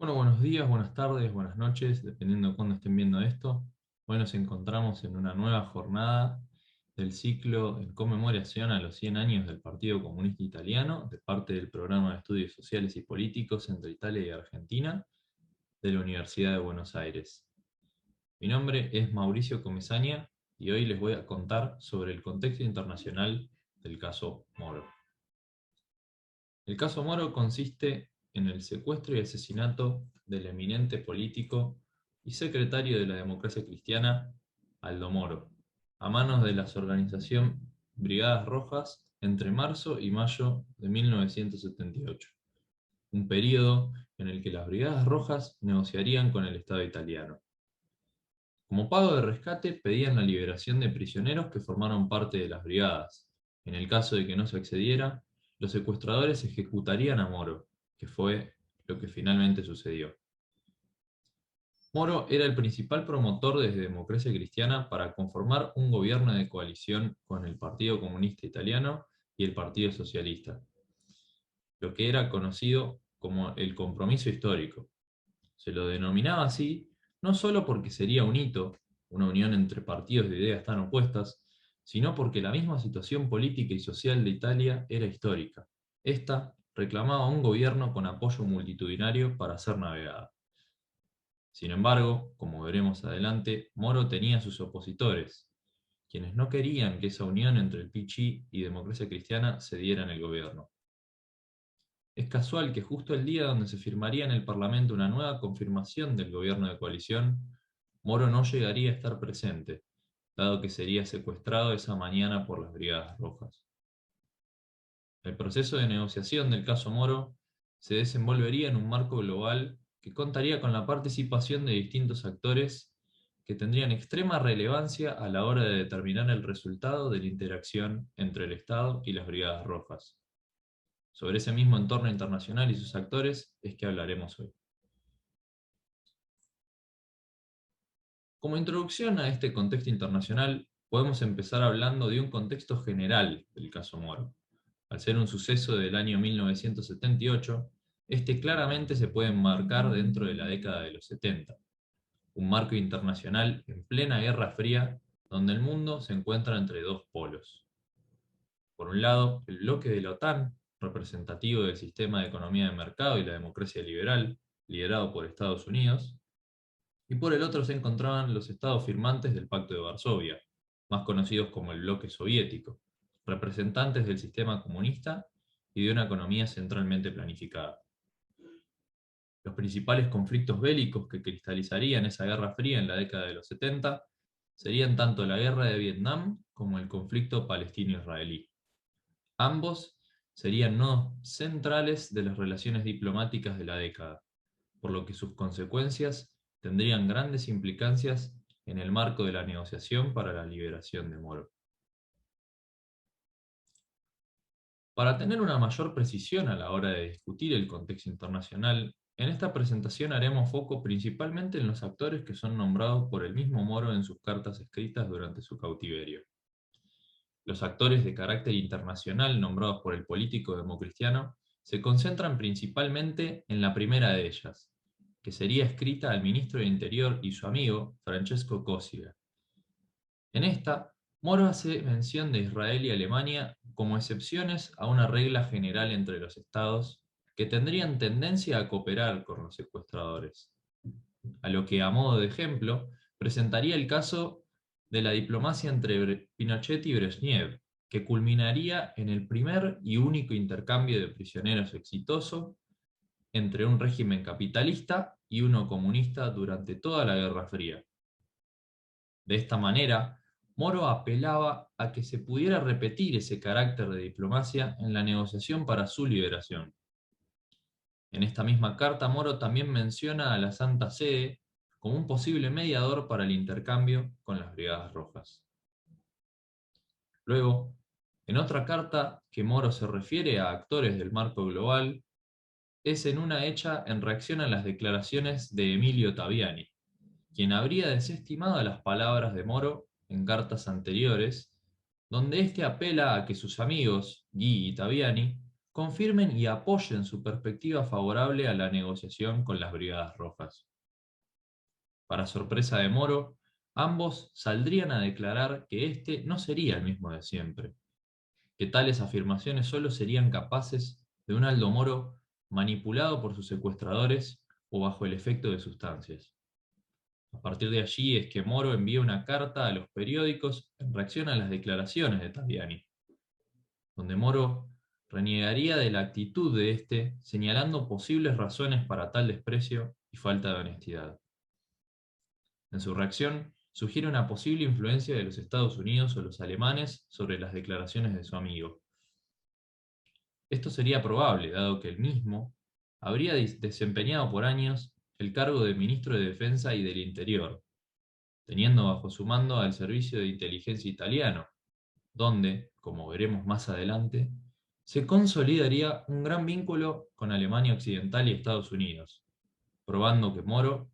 Bueno, buenos días, buenas tardes, buenas noches, dependiendo de cuándo estén viendo esto. Hoy nos encontramos en una nueva jornada del ciclo en conmemoración a los 100 años del Partido Comunista Italiano, de parte del Programa de Estudios Sociales y Políticos entre Italia y Argentina, de la Universidad de Buenos Aires. Mi nombre es Mauricio Comesaña y hoy les voy a contar sobre el contexto internacional del caso Moro. El caso Moro consiste en el secuestro y asesinato del eminente político y secretario de la Democracia Cristiana, Aldo Moro, a manos de las organización Brigadas Rojas entre marzo y mayo de 1978, un período en el que las Brigadas Rojas negociarían con el Estado italiano. Como pago de rescate pedían la liberación de prisioneros que formaron parte de las brigadas. En el caso de que no se accediera, los secuestradores ejecutarían a Moro, que fue lo que finalmente sucedió. Moro era el principal promotor desde Democracia Cristiana para conformar un gobierno de coalición con el Partido Comunista Italiano y el Partido Socialista, lo que era conocido como el compromiso histórico. Se lo denominaba así no solo porque sería un hito, una unión entre partidos de ideas tan opuestas, sino porque la misma situación política y social de Italia era histórica. Esta reclamaba un gobierno con apoyo multitudinario para ser navegada. Sin embargo, como veremos adelante, Moro tenía sus opositores, quienes no querían que esa unión entre el PCI y Democracia Cristiana se diera en el gobierno. Es casual que justo el día donde se firmaría en el Parlamento una nueva confirmación del gobierno de coalición, Moro no llegaría a estar presente, dado que sería secuestrado esa mañana por las Brigadas Rojas. El proceso de negociación del caso Moro se desenvolvería en un marco global que contaría con la participación de distintos actores que tendrían extrema relevancia a la hora de determinar el resultado de la interacción entre el Estado y las Brigadas Rojas. Sobre ese mismo entorno internacional y sus actores es que hablaremos hoy. Como introducción a este contexto internacional, podemos empezar hablando de un contexto general del caso Moro. Al ser un suceso del año 1978, este claramente se puede enmarcar dentro de la década de los 70, un marco internacional en plena Guerra Fría, donde el mundo se encuentra entre dos polos. Por un lado, el bloque de la OTAN, representativo del sistema de economía de mercado y la democracia liberal, liderado por Estados Unidos, y por el otro se encontraban los estados firmantes del Pacto de Varsovia, más conocidos como el bloque soviético, representantes del sistema comunista y de una economía centralmente planificada. Los principales conflictos bélicos que cristalizarían esa Guerra Fría en la década de los 70 serían tanto la Guerra de Vietnam como el conflicto palestino-israelí. Ambos serían nodos centrales de las relaciones diplomáticas de la década, por lo que sus consecuencias tendrían grandes implicancias en el marco de la negociación para la liberación de Moro. Para tener una mayor precisión a la hora de discutir el contexto internacional, en esta presentación haremos foco principalmente en los actores que son nombrados por el mismo Moro en sus cartas escritas durante su cautiverio. Los actores de carácter internacional nombrados por el político democristiano se concentran principalmente en la primera de ellas, que sería escrita al ministro del Interior y su amigo Francesco Cossiga. En esta, Moro hace mención de Israel y Alemania como excepciones a una regla general entre los estados que tendrían tendencia a cooperar con los secuestradores, a lo que, a modo de ejemplo, presentaría el caso de la diplomacia entre Pinochet y Brezhnev, que culminaría en el primer y único intercambio de prisioneros exitoso entre un régimen capitalista y uno comunista durante toda la Guerra Fría. De esta manera, Moro apelaba a que se pudiera repetir ese carácter de diplomacia en la negociación para su liberación. En esta misma carta, Moro también menciona a la Santa Sede como un posible mediador para el intercambio con las Brigadas Rojas. Luego, en otra carta que Moro se refiere a actores del marco global, es en una hecha en reacción a las declaraciones de Emilio Taviani, quien habría desestimado las palabras de Moro en cartas anteriores, donde éste apela a que sus amigos, Guy y Taviani, confirmen y apoyen su perspectiva favorable a la negociación con las Brigadas Rojas. Para sorpresa de Moro, ambos saldrían a declarar que este no sería el mismo de siempre, que tales afirmaciones solo serían capaces de un Aldo Moro manipulado por sus secuestradores o bajo el efecto de sustancias. A partir de allí es que Moro envía una carta a los periódicos en reacción a las declaraciones de Taviani, donde Moro reniegaría de la actitud de este, señalando posibles razones para tal desprecio y falta de honestidad. En su reacción, sugiere una posible influencia de los Estados Unidos o los alemanes sobre las declaraciones de su amigo. Esto sería probable, dado que él mismo habría desempeñado por años el cargo de ministro de Defensa y del Interior, teniendo bajo su mando al Servicio de Inteligencia italiano, donde, como veremos más adelante, se consolidaría un gran vínculo con Alemania Occidental y Estados Unidos, probando que Moro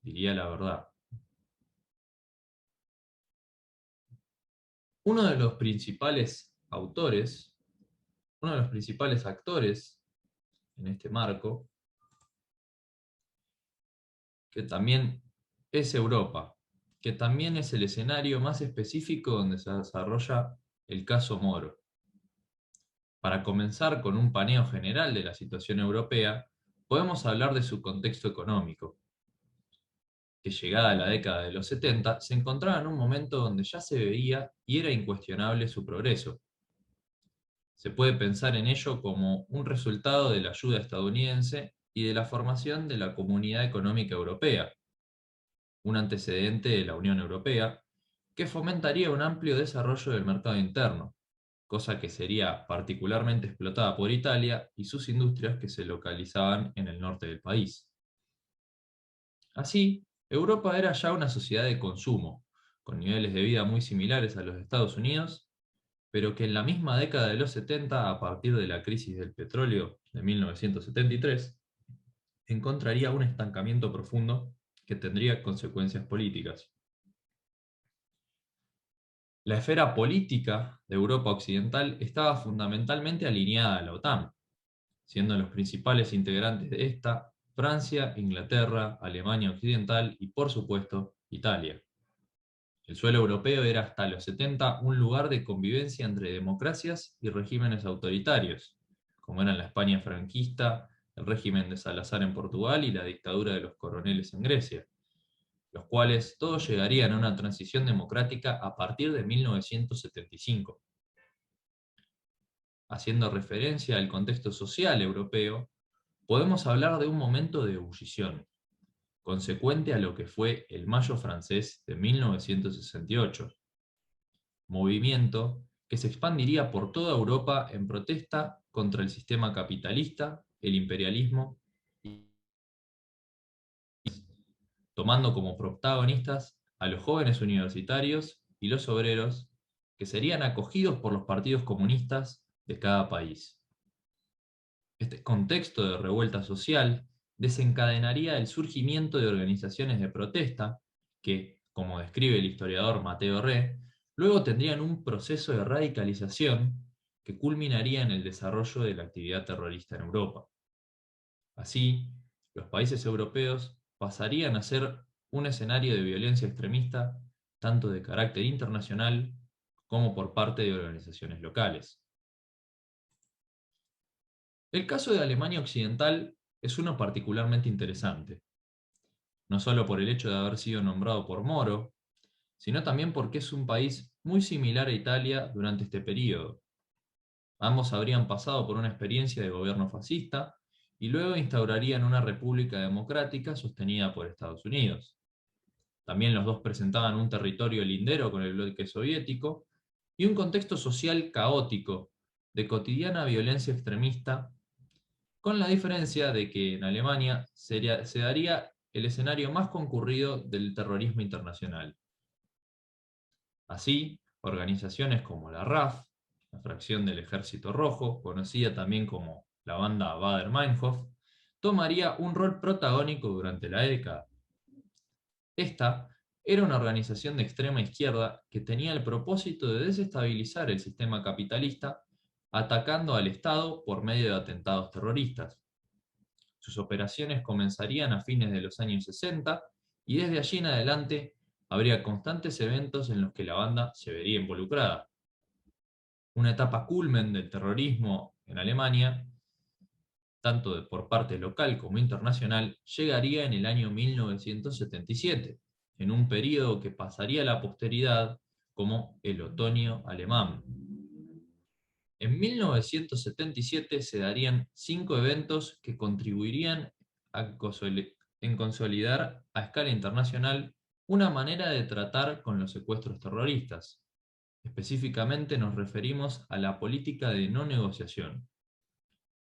diría la verdad. Uno de los principales autores, uno de los principales actores en este marco, que también es Europa, que también es el escenario más específico donde se desarrolla el caso Moro. Para comenzar con un paneo general de la situación europea, podemos hablar de su contexto económico, que llegada la década de los 70 se encontraba en un momento donde ya se veía y era incuestionable su progreso. Se puede pensar en ello como un resultado de la ayuda estadounidense y de la formación de la Comunidad Económica Europea, un antecedente de la Unión Europea, que fomentaría un amplio desarrollo del mercado interno, cosa que sería particularmente explotada por Italia y sus industrias que se localizaban en el norte del país. Así, Europa era ya una sociedad de consumo, con niveles de vida muy similares a los de Estados Unidos, pero que en la misma década de los 70, a partir de la crisis del petróleo de 1973, encontraría un estancamiento profundo que tendría consecuencias políticas. La esfera política de Europa Occidental estaba fundamentalmente alineada a la OTAN, siendo los principales integrantes de esta Francia, Inglaterra, Alemania Occidental y, por supuesto, Italia. El suelo europeo era hasta los 70 un lugar de convivencia entre democracias y regímenes autoritarios, como eran la España franquista, el régimen de Salazar en Portugal y la dictadura de los coroneles en Grecia, los cuales todos llegarían a una transición democrática a partir de 1975. Haciendo referencia al contexto social europeo, podemos hablar de un momento de ebullición, consecuente a lo que fue el Mayo francés de 1968, movimiento que se expandiría por toda Europa en protesta contra el sistema capitalista, el imperialismo, tomando como protagonistas a los jóvenes universitarios y los obreros que serían acogidos por los partidos comunistas de cada país. Este contexto de revuelta social desencadenaría el surgimiento de organizaciones de protesta que, como describe el historiador Mateo Re, luego tendrían un proceso de radicalización que culminaría en el desarrollo de la actividad terrorista en Europa. Así, los países europeos pasarían a ser un escenario de violencia extremista tanto de carácter internacional como por parte de organizaciones locales. El caso de Alemania Occidental es uno particularmente interesante, no solo por el hecho de haber sido nombrado por Moro, sino también porque es un país muy similar a Italia durante este periodo. Ambos habrían pasado por una experiencia de gobierno fascista y luego instaurarían una república democrática sostenida por Estados Unidos. También los dos presentaban un territorio lindero con el bloque soviético y un contexto social caótico, de cotidiana violencia extremista, con la diferencia de que en Alemania se daría el escenario más concurrido del terrorismo internacional. Así, organizaciones como la RAF, la fracción del Ejército Rojo, conocida también como la banda Baader-Meinhof, tomaría un rol protagónico durante la década. Esta era una organización de extrema izquierda que tenía el propósito de desestabilizar el sistema capitalista atacando al Estado por medio de atentados terroristas. Sus operaciones comenzarían a fines de los años 60 y desde allí en adelante habría constantes eventos en los que la banda se vería involucrada. Una etapa culmen del terrorismo en Alemania, tanto por parte local como internacional, llegaría en el año 1977, en un período que pasaría a la posteridad como el Otoño Alemán. En 1977 se darían 5 eventos que contribuirían en consolidar a escala internacional una manera de tratar con los secuestros terroristas. Específicamente nos referimos a la política de no negociación.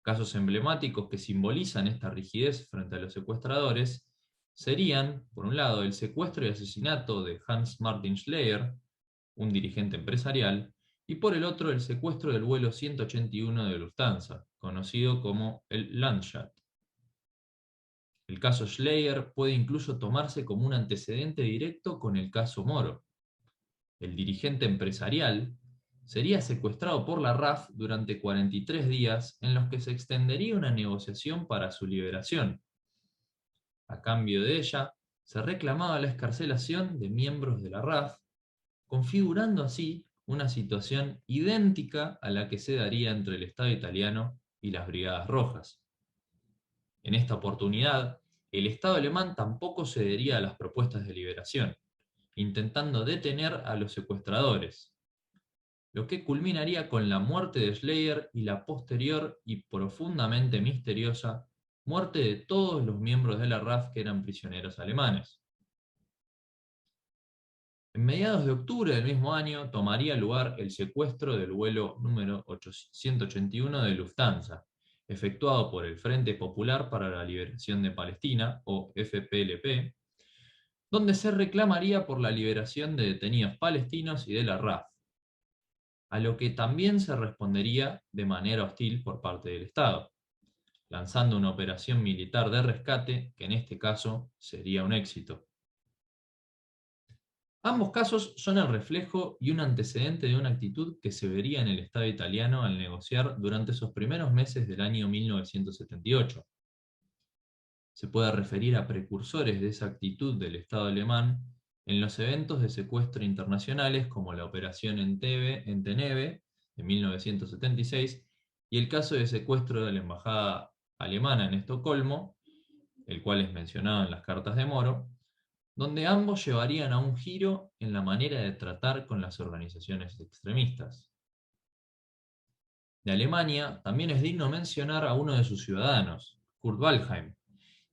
Casos emblemáticos que simbolizan esta rigidez frente a los secuestradores serían, por un lado, el secuestro y asesinato de Hans Martin Schleyer, un dirigente empresarial, y por el otro el secuestro del vuelo 181 de Lufthansa, conocido como el Landshut. El caso Schleyer puede incluso tomarse como un antecedente directo con el caso Moro. El dirigente empresarial sería secuestrado por la RAF durante 43 días en los que se extendería una negociación para su liberación. A cambio de ella, se reclamaba la excarcelación de miembros de la RAF, configurando así una situación idéntica a la que se daría entre el Estado italiano y las Brigadas Rojas. En esta oportunidad, el Estado alemán tampoco cedería a las propuestas de liberación, intentando detener a los secuestradores, lo que culminaría con la muerte de Schleyer y la posterior y profundamente misteriosa muerte de todos los miembros de la RAF que eran prisioneros alemanes. En mediados de octubre del mismo año tomaría lugar el secuestro del vuelo número 181 de Lufthansa, efectuado por el Frente Popular para la Liberación de Palestina, o FPLP, donde se reclamaría por la liberación de detenidos palestinos y de la RAF, a lo que también se respondería de manera hostil por parte del Estado, lanzando una operación militar de rescate que en este caso sería un éxito. Ambos casos son el reflejo y un antecedente de una actitud que se vería en el Estado italiano al negociar durante esos primeros meses del año 1978. Se puede referir a precursores de esa actitud del Estado alemán en los eventos de secuestro internacionales como la Operación Entebbe de 1976 y el caso de secuestro de la Embajada alemana en Estocolmo, el cual es mencionado en las cartas de Moro, donde ambos llevarían a un giro en la manera de tratar con las organizaciones extremistas. De Alemania también es digno mencionar a uno de sus ciudadanos, Kurt Waldheim,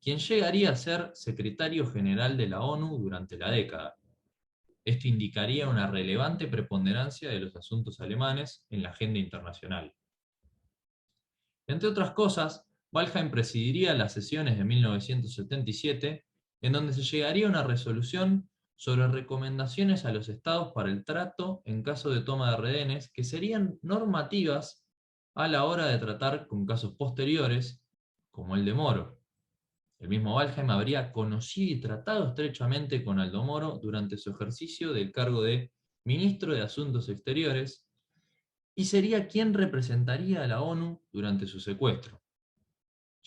quien llegaría a ser secretario general de la ONU durante la década. Esto indicaría una relevante preponderancia de los asuntos alemanes en la agenda internacional. Entre otras cosas, Waldheim presidiría las sesiones de 1977, en donde se llegaría a una resolución sobre recomendaciones a los estados para el trato en caso de toma de rehenes, que serían normativas a la hora de tratar con casos posteriores, como el de Moro. El mismo Waldheim habría conocido y tratado estrechamente con Aldo Moro durante su ejercicio del cargo de ministro de Asuntos Exteriores, y sería quien representaría a la ONU durante su secuestro.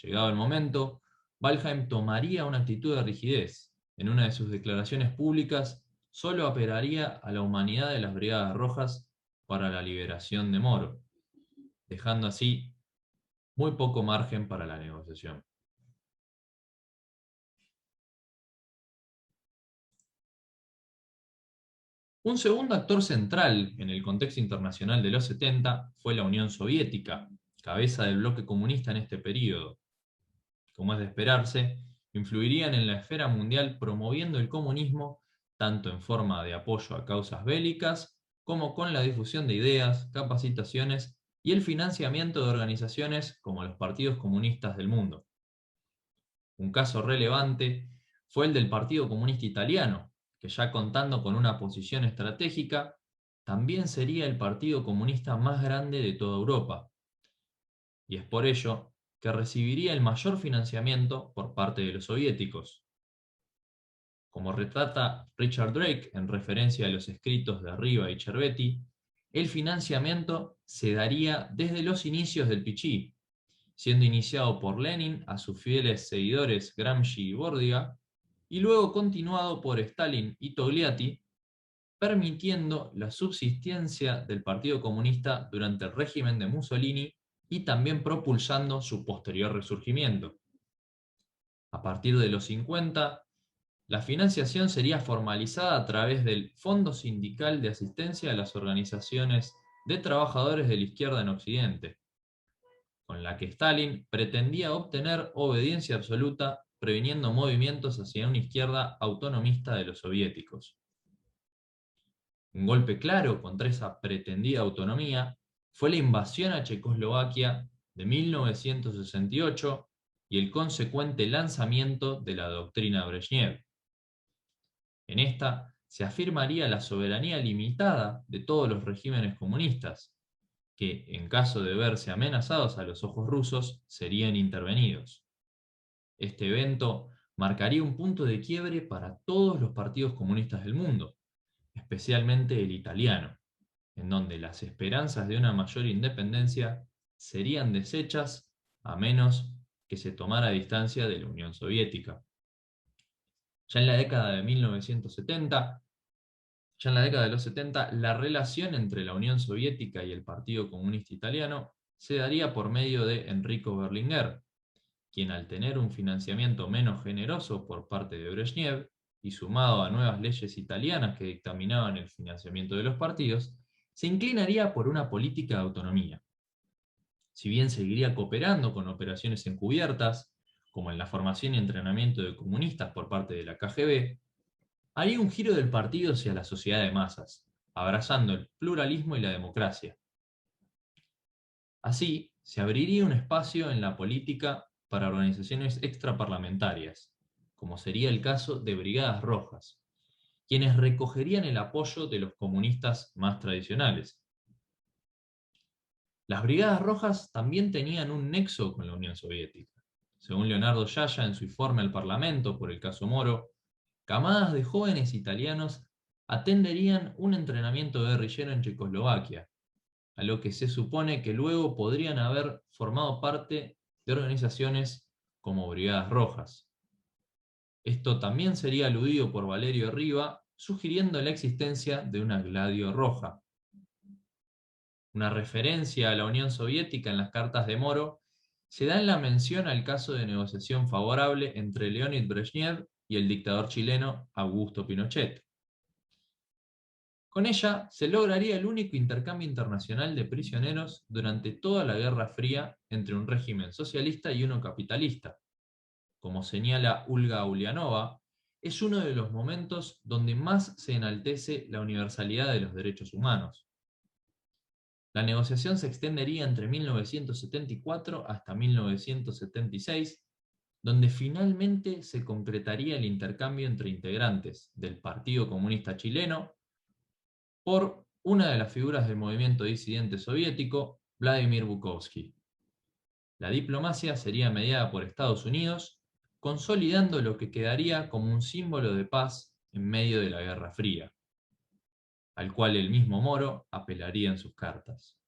Llegado el momento, Waldheim tomaría una actitud de rigidez. En una de sus declaraciones públicas, solo apelaría a la humanidad de las Brigadas Rojas para la liberación de Moro, dejando así muy poco margen para la negociación. Un segundo actor central en el contexto internacional de los 70 fue la Unión Soviética, cabeza del bloque comunista en este período. Como es de esperarse, influirían en la esfera mundial promoviendo el comunismo tanto en forma de apoyo a causas bélicas como con la difusión de ideas, capacitaciones y el financiamiento de organizaciones como los partidos comunistas del mundo. Un caso relevante fue el del Partido Comunista Italiano, que ya contando con una posición estratégica, también sería el partido comunista más grande de toda Europa. Y es por ello que recibiría el mayor financiamiento por parte de los soviéticos. Como retrata Richard Drake en referencia a los escritos de Riva y Cervetti, el financiamiento se daría desde los inicios del Pichí, siendo iniciado por Lenin a sus fieles seguidores Gramsci y Bordiga, y luego continuado por Stalin y Togliatti, permitiendo la subsistencia del Partido Comunista durante el régimen de Mussolini y también propulsando su posterior resurgimiento. A partir de los 50, la financiación sería formalizada a través del Fondo Sindical de Asistencia a las Organizaciones de Trabajadores de la Izquierda en Occidente, con la que Stalin pretendía obtener obediencia absoluta, previniendo movimientos hacia una izquierda autonomista de los soviéticos. Un golpe claro contra esa pretendida autonomía fue la invasión a Checoslovaquia de 1968 y el consecuente lanzamiento de la doctrina Brezhnev. En esta se afirmaría la soberanía limitada de todos los regímenes comunistas, que, en caso de verse amenazados a los ojos rusos, serían intervenidos. Este evento marcaría un punto de quiebre para todos los partidos comunistas del mundo, especialmente el italiano, en donde las esperanzas de una mayor independencia serían deshechas a menos que se tomara distancia de la Unión Soviética. Ya en la década de 1970, ya en la década de los 70, la relación entre la Unión Soviética y el Partido Comunista Italiano se daría por medio de Enrico Berlinguer, quien, al tener un financiamiento menos generoso por parte de Brezhnev y sumado a nuevas leyes italianas que dictaminaban el financiamiento de los partidos, se inclinaría por una política de autonomía. Si bien seguiría cooperando con operaciones encubiertas, como en la formación y entrenamiento de comunistas por parte de la KGB, haría un giro del partido hacia la sociedad de masas, abrazando el pluralismo y la democracia. Así, se abriría un espacio en la política para organizaciones extraparlamentarias, como sería el caso de Brigadas Rojas, quienes recogerían el apoyo de los comunistas más tradicionales. Las Brigadas Rojas también tenían un nexo con la Unión Soviética. Según Leonardo Yaya en su informe al Parlamento por el caso Moro, camadas de jóvenes italianos atenderían un entrenamiento guerrillero en Checoslovaquia, a lo que se supone que luego podrían haber formado parte de organizaciones como Brigadas Rojas. Esto también sería aludido por Valerio Riva, sugiriendo la existencia de una Gladio Roja. Una referencia a la Unión Soviética en las cartas de Moro se da en la mención al caso de negociación favorable entre Leonid Brezhnev y el dictador chileno Augusto Pinochet. Con ella se lograría el único intercambio internacional de prisioneros durante toda la Guerra Fría entre un régimen socialista y uno capitalista. Como señala Ulga Ulianova, es uno de los momentos donde más se enaltece la universalidad de los derechos humanos. La negociación se extendería entre 1974 hasta 1976, donde finalmente se concretaría el intercambio entre integrantes del Partido Comunista Chileno por una de las figuras del movimiento disidente soviético, Vladimir Bukovsky. La diplomacia sería mediada por Estados Unidos, consolidando lo que quedaría como un símbolo de paz en medio de la Guerra Fría, al cual el mismo Moro apelaría en sus cartas.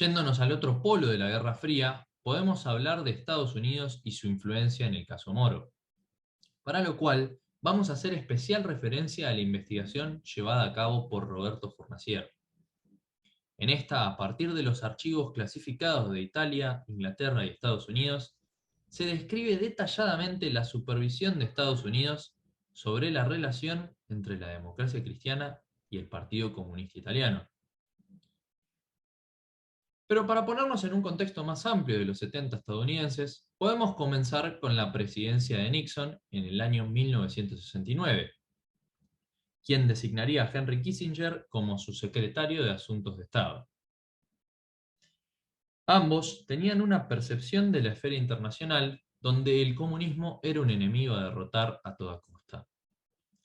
Yéndonos al otro polo de la Guerra Fría, podemos hablar de Estados Unidos y su influencia en el caso Moro, para lo cual vamos a hacer especial referencia a la investigación llevada a cabo por Roberto Fornacier. En esta, a partir de los archivos clasificados de Italia, Inglaterra y Estados Unidos, se describe detalladamente la supervisión de Estados Unidos sobre la relación entre la democracia cristiana y el Partido Comunista Italiano. Pero para ponernos en un contexto más amplio de los 70 estadounidenses, podemos comenzar con la presidencia de Nixon en el año 1969, quien designaría a Henry Kissinger como su secretario de Asuntos de Estado. Ambos tenían una percepción de la esfera internacional donde el comunismo era un enemigo a derrotar a toda costa,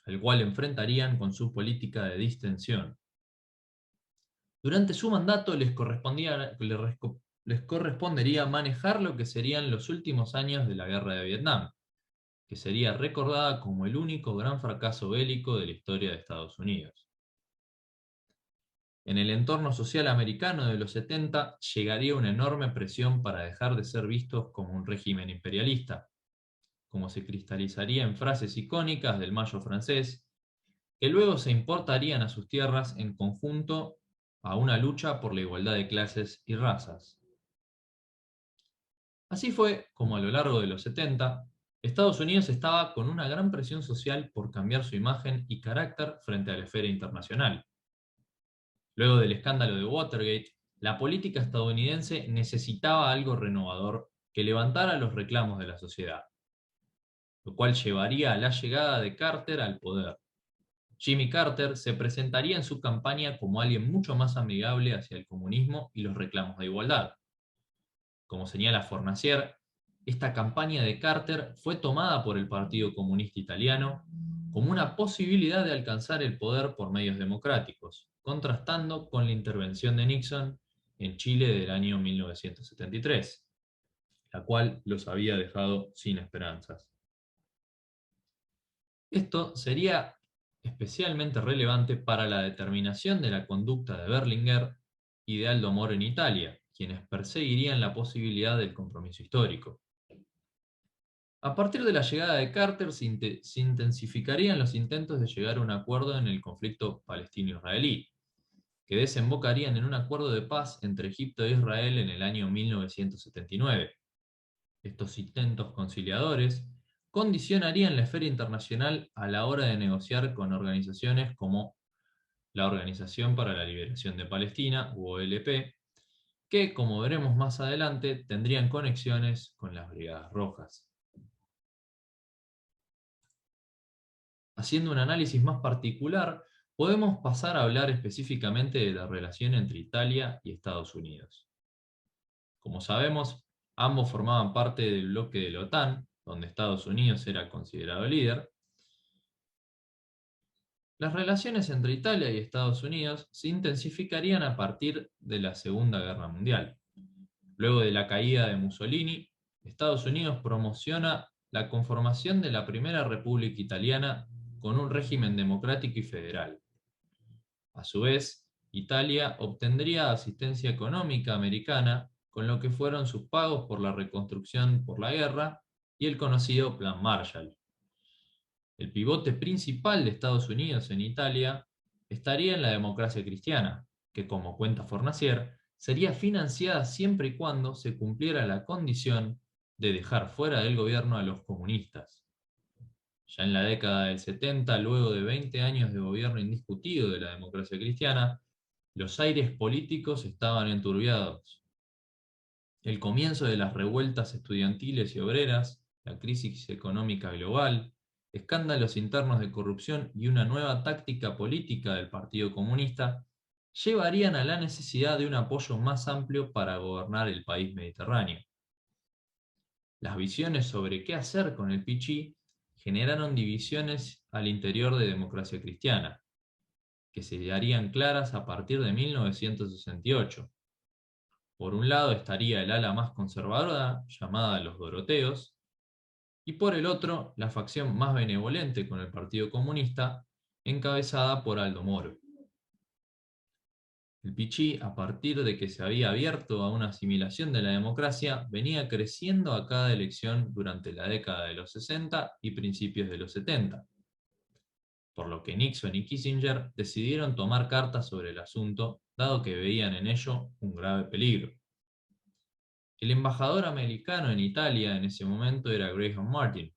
al cual enfrentarían con su política de distensión. Durante su mandato les les correspondería manejar lo que serían los últimos años de la Guerra de Vietnam, que sería recordada como el único gran fracaso bélico de la historia de Estados Unidos. En el entorno social americano de los 70 llegaría una enorme presión para dejar de ser vistos como un régimen imperialista, como se cristalizaría en frases icónicas del Mayo francés, que luego se importarían a sus tierras en conjunto a una lucha por la igualdad de clases y razas. Así fue como a lo largo de los 70, Estados Unidos estaba con una gran presión social por cambiar su imagen y carácter frente a la esfera internacional. Luego del escándalo de Watergate, la política estadounidense necesitaba algo renovador que levantara los reclamos de la sociedad, lo cual llevaría a la llegada de Carter al poder. Jimmy Carter se presentaría en su campaña como alguien mucho más amigable hacia el comunismo y los reclamos de igualdad. Como señala Fornacier, esta campaña de Carter fue tomada por el Partido Comunista Italiano como una posibilidad de alcanzar el poder por medios democráticos, contrastando con la intervención de Nixon en Chile del año 1973, la cual los había dejado sin esperanzas. Esto sería especialmente relevante para la determinación de la conducta de Berlinguer y de Aldo Moro en Italia, quienes perseguirían la posibilidad del compromiso histórico. A partir de la llegada de Carter se intensificarían los intentos de llegar a un acuerdo en el conflicto palestino-israelí, que desembocarían en un acuerdo de paz entre Egipto e Israel en el año 1979. Estos intentos conciliadores condicionarían la esfera internacional a la hora de negociar con organizaciones como la Organización para la Liberación de Palestina, OLP, que, como veremos más adelante, tendrían conexiones con las Brigadas Rojas. Haciendo un análisis más particular, podemos pasar a hablar específicamente de la relación entre Italia y Estados Unidos. Como sabemos, ambos formaban parte del bloque de la OTAN, donde Estados Unidos era considerado líder. Las relaciones entre Italia y Estados Unidos se intensificarían a partir de la Segunda Guerra Mundial. Luego de la caída de Mussolini, Estados Unidos promociona la conformación de la Primera República Italiana con un régimen democrático y federal. A su vez, Italia obtendría asistencia económica americana con lo que fueron sus pagos por la reconstrucción por la guerra y el conocido Plan Marshall. El pivote principal de Estados Unidos en Italia estaría en la democracia cristiana, que, como cuenta Fornacier, sería financiada siempre y cuando se cumpliera la condición de dejar fuera del gobierno a los comunistas. Ya en la década del 70, luego de 20 años de gobierno indiscutido de la democracia cristiana, los aires políticos estaban enturbiados. El comienzo de las revueltas estudiantiles y obreras, la crisis económica global, escándalos internos de corrupción y una nueva táctica política del Partido Comunista llevarían a la necesidad de un apoyo más amplio para gobernar el país mediterráneo. Las visiones sobre qué hacer con el Pichí generaron divisiones al interior de Democracia Cristiana, que se harían claras a partir de 1968. Por un lado estaría el ala más conservadora, llamada los Doroteos, y por el otro, la facción más benevolente con el Partido Comunista, encabezada por Aldo Moro. El Pichí, a partir de que se había abierto a una asimilación de la democracia, venía creciendo a cada elección durante la década de los 60 y principios de los 70, por lo que Nixon y Kissinger decidieron tomar cartas sobre el asunto, dado que veían en ello un grave peligro. El embajador americano en Italia en ese momento era Graham Martin.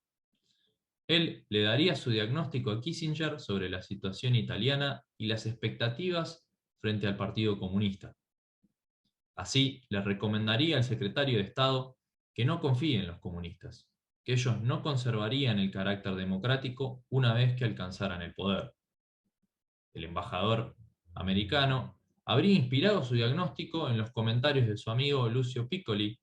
Él le daría su diagnóstico a Kissinger sobre la situación italiana y las expectativas frente al Partido Comunista. Así, le recomendaría al secretario de Estado que no confíe en los comunistas, que ellos no conservarían el carácter democrático una vez que alcanzaran el poder. El embajador americano habría inspirado su diagnóstico en los comentarios de su amigo Lucio Piccoli,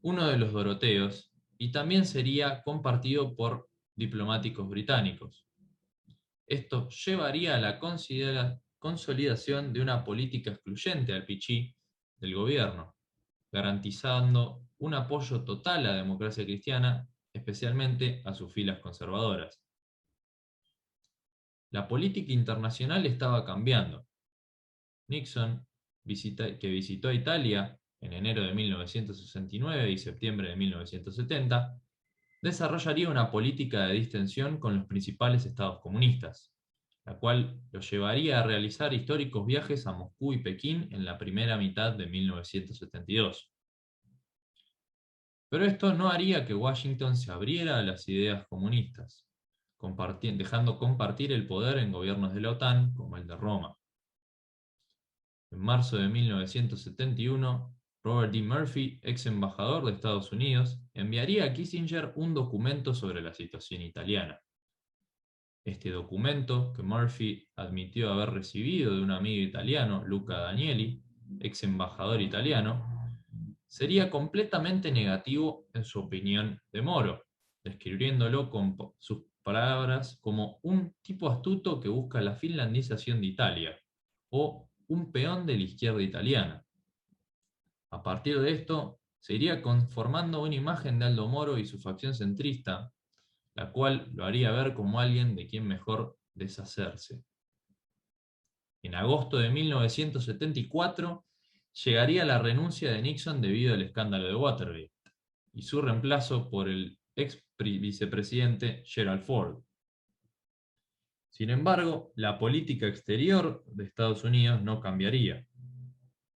uno de los Doroteos, y también sería compartido por diplomáticos británicos. Esto llevaría a la consolidación de una política excluyente al Pichí del gobierno, garantizando un apoyo total a la democracia cristiana, especialmente a sus filas conservadoras. La política internacional estaba cambiando. Nixon, que visitó Italia en enero de 1969 y septiembre de 1970, desarrollaría una política de distensión con los principales estados comunistas, la cual lo llevaría a realizar históricos viajes a Moscú y Pekín en la primera mitad de 1972. Pero esto no haría que Washington se abriera a las ideas comunistas, dejando compartir el poder en gobiernos de la OTAN como el de Roma. En marzo de 1971, Robert D. Murphy, ex embajador de Estados Unidos, enviaría a Kissinger un documento sobre la situación italiana. Este documento, que Murphy admitió haber recibido de un amigo italiano, Luca Danieli, ex embajador italiano, sería completamente negativo en su opinión de Moro, describiéndolo con sus palabras como un tipo astuto que busca la finlandización de Italia, o un peón de la izquierda italiana. A partir de esto, se iría conformando una imagen de Aldo Moro y su facción centrista, la cual lo haría ver como alguien de quien mejor deshacerse. En agosto de 1974 llegaría la renuncia de Nixon debido al escándalo de Watergate y su reemplazo por el ex vicepresidente Gerald Ford. Sin embargo, la política exterior de Estados Unidos no cambiaría.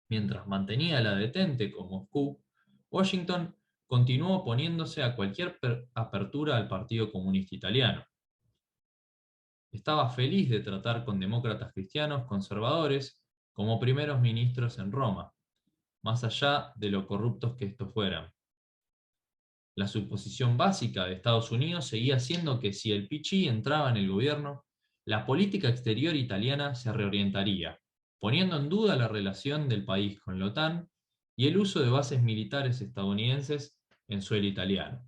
Mientras mantenía la detente con Moscú, Washington continuó oponiéndose a cualquier apertura al Partido Comunista Italiano. Estaba feliz de tratar con demócratas cristianos conservadores como primeros ministros en Roma, más allá de lo corruptos que estos fueran. La suposición básica de Estados Unidos seguía siendo que si el PCI entraba en el gobierno, la política exterior italiana se reorientaría, poniendo en duda la relación del país con la OTAN y el uso de bases militares estadounidenses en suelo italiano.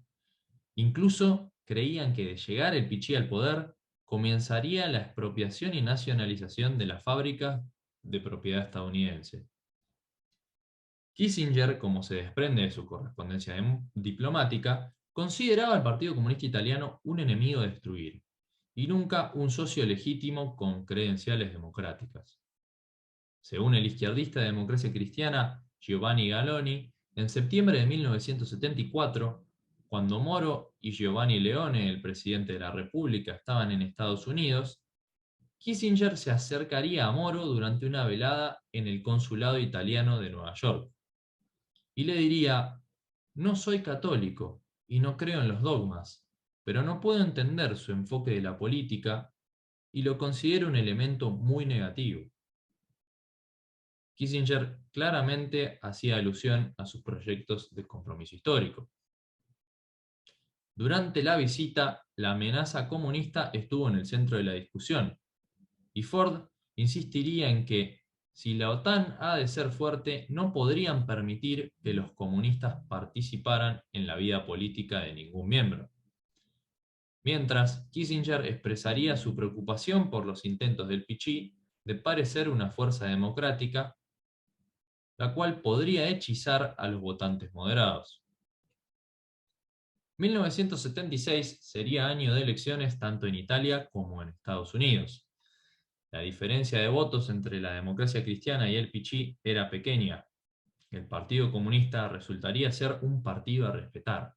Incluso creían que de llegar el PCI al poder, comenzaría la expropiación y nacionalización de las fábricas de propiedad estadounidense. Kissinger, como se desprende de su correspondencia diplomática, consideraba al Partido Comunista Italiano un enemigo a destruir, y nunca un socio legítimo con credenciales democráticas. Según el izquierdista de Democracia Cristiana Giovanni Galloni, en septiembre de 1974, cuando Moro y Giovanni Leone, el presidente de la República, estaban en Estados Unidos, Kissinger se acercaría a Moro durante una velada en el consulado italiano de Nueva York y le diría: no soy católico y no creo en los dogmas, pero no puedo entender su enfoque de la política y lo considero un elemento muy negativo. Kissinger claramente hacía alusión a sus proyectos de compromiso histórico. Durante la visita, la amenaza comunista estuvo en el centro de la discusión, y Ford insistiría en que, si la OTAN ha de ser fuerte, no podrían permitir que los comunistas participaran en la vida política de ningún miembro. Mientras, Kissinger expresaría su preocupación por los intentos del PCI de parecer una fuerza democrática, la cual podría hechizar a los votantes moderados. 1976 sería año de elecciones tanto en Italia como en Estados Unidos. La diferencia de votos entre la democracia cristiana y el PCI era pequeña. El Partido Comunista resultaría ser un partido a respetar.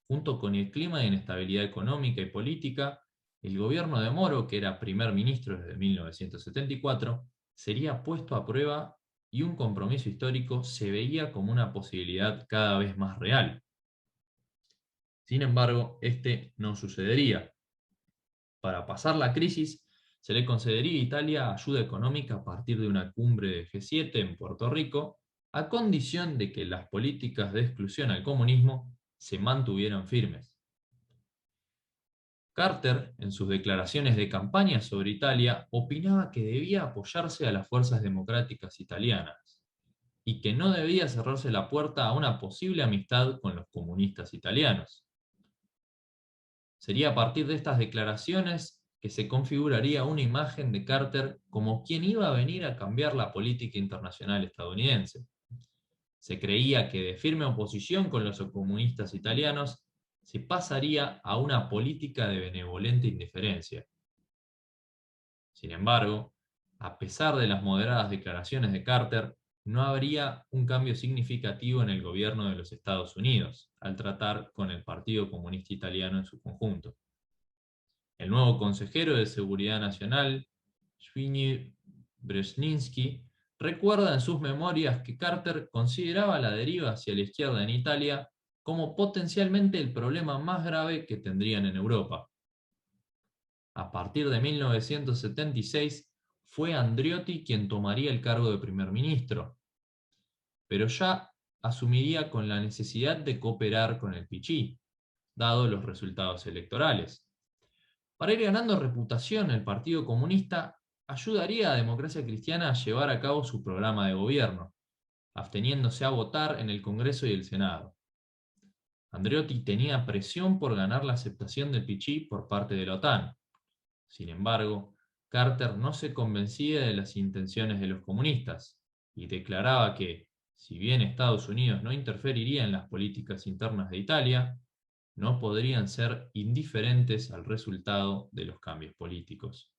Junto con el clima de inestabilidad económica y política, el gobierno de Moro, que era primer ministro desde 1974, sería puesto a prueba y un compromiso histórico se veía como una posibilidad cada vez más real. Sin embargo, este no sucedería. Para pasar la crisis, se le concedería a Italia ayuda económica a partir de una cumbre de G7 en Puerto Rico, a condición de que las políticas de exclusión al comunismo se mantuvieran firmes. Carter, en sus declaraciones de campaña sobre Italia, opinaba que debía apoyarse a las fuerzas democráticas italianas y que no debía cerrarse la puerta a una posible amistad con los comunistas italianos. Sería a partir de estas declaraciones que se configuraría una imagen de Carter como quien iba a venir a cambiar la política internacional estadounidense. Se creía que de firme oposición con los comunistas italianos se pasaría a una política de benevolente indiferencia. Sin embargo, a pesar de las moderadas declaraciones de Carter, no habría un cambio significativo en el gobierno de los Estados Unidos al tratar con el Partido Comunista Italiano en su conjunto. El nuevo consejero de Seguridad Nacional, Zbigniew Brzezinski, recuerda en sus memorias que Carter consideraba la deriva hacia la izquierda en Italia como potencialmente el problema más grave que tendrían en Europa. A partir de 1976 fue Andreotti quien tomaría el cargo de primer ministro, pero ya asumiría con la necesidad de cooperar con el PCI, dado los resultados electorales. Para ir ganando reputación, el Partido Comunista ayudaría a Democracia Cristiana a llevar a cabo su programa de gobierno, absteniéndose a votar en el Congreso y el Senado. Andreotti tenía presión por ganar la aceptación del PCI por parte de la OTAN. Sin embargo, Carter no se convencía de las intenciones de los comunistas y declaraba que, si bien Estados Unidos no interferiría en las políticas internas de Italia, no podrían ser indiferentes al resultado de los cambios políticos.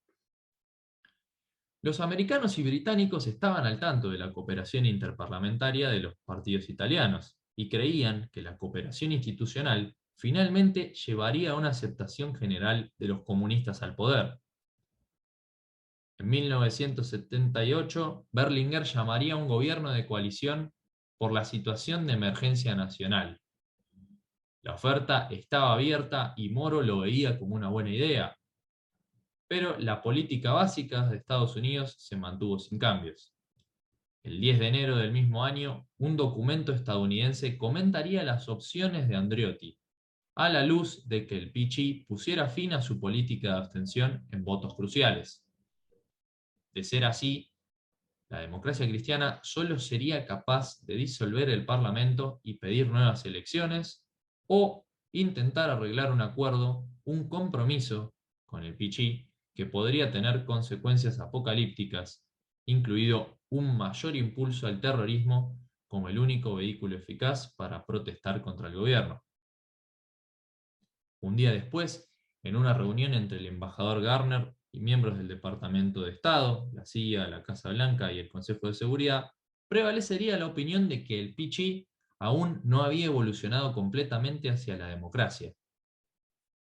Los americanos y británicos estaban al tanto de la cooperación interparlamentaria de los partidos italianos y creían que la cooperación institucional finalmente llevaría a una aceptación general de los comunistas al poder. En 1978, Berlinguer llamaría a un gobierno de coalición por la situación de emergencia nacional. La oferta estaba abierta y Moro lo veía como una buena idea, pero la política básica de Estados Unidos se mantuvo sin cambios. El 10 de enero del mismo año, un documento estadounidense comentaría las opciones de Andreotti, a la luz de que el PCI pusiera fin a su política de abstención en votos cruciales. De ser así, la Democracia Cristiana solo sería capaz de disolver el Parlamento y pedir nuevas elecciones, o intentar arreglar un acuerdo, un compromiso con el PCI que podría tener consecuencias apocalípticas, incluido un mayor impulso al terrorismo como el único vehículo eficaz para protestar contra el gobierno. Un día después, en una reunión entre el embajador Garner y miembros del Departamento de Estado, la CIA, la Casa Blanca y el Consejo de Seguridad, prevalecería la opinión de que el PCI aún no había evolucionado completamente hacia la democracia